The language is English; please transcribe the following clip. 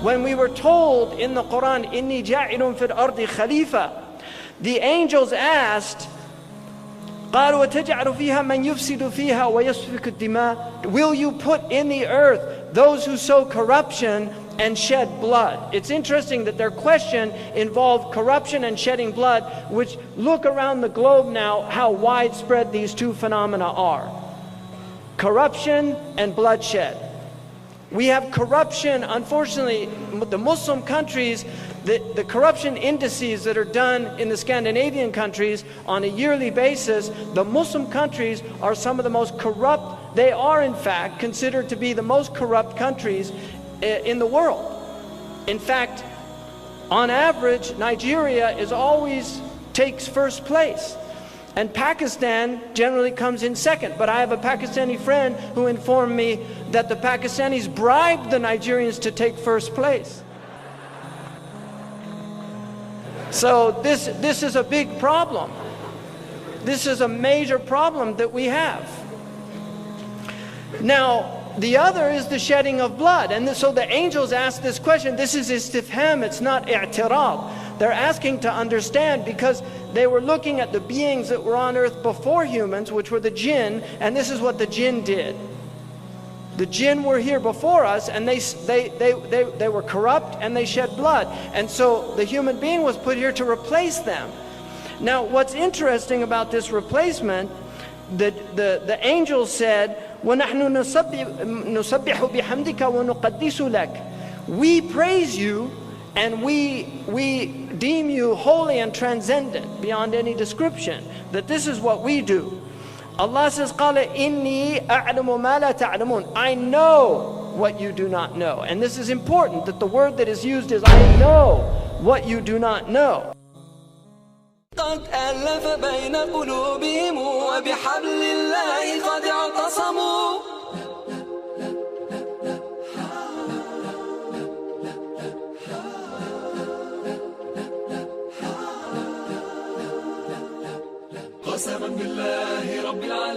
when we were told in the Quran, Inni ja'ilun fil ardi khalifa, the angels asked, قالوا وتجعل فيها من يفسد فيها ويسفك الدماء, will you put in the earth those who sow corruption and shed blood? It's interesting that their question involved corruption and shedding blood, which, look around the globe now how widespread these two phenomena are. Corruption and bloodshed. We have corruption, unfortunately, the Muslim countries, the corruption indices that are done in the Scandinavian countries on a yearly basis, the Muslim countries are some of the most corrupt. They are, in fact, considered to be the most corrupt countries in the world. In fact, on average, Nigeria always takes first place, and Pakistan generally comes in second. But I have a Pakistani friend who informed me that the Pakistanis bribed the Nigerians to take first place. So this is a big problem. This is a major problem that we have. Now, the other is the shedding of blood. And so the angels ask this question. This is istifham, it's not i'tirab. They're asking to understand, because they were looking at the beings that were on earth before humans, which were the jinn, and this is what the jinn did. The jinn were here before us, and they were corrupt and they shed blood. And so the human being was put here to replace them. Now, what's interesting about this replacement, the angel said, وَنَحْنُ نُسَبِّحُ بِحَمْدِكَ وَنُقَدِّسُ لَكَ. We praise you and we deem you holy and transcendent beyond any description, that this is what we do. Allah says, قَالَ إِنِّي أَعْلَمُ مَا لَا تَعْلَمُونَ. I know what you do not know. And this is important, that the word that is used is, I know what you do not know. قد ألف بين قلوبهم وبحبل الله قد اعتصموا. قسما بالله رب العالمين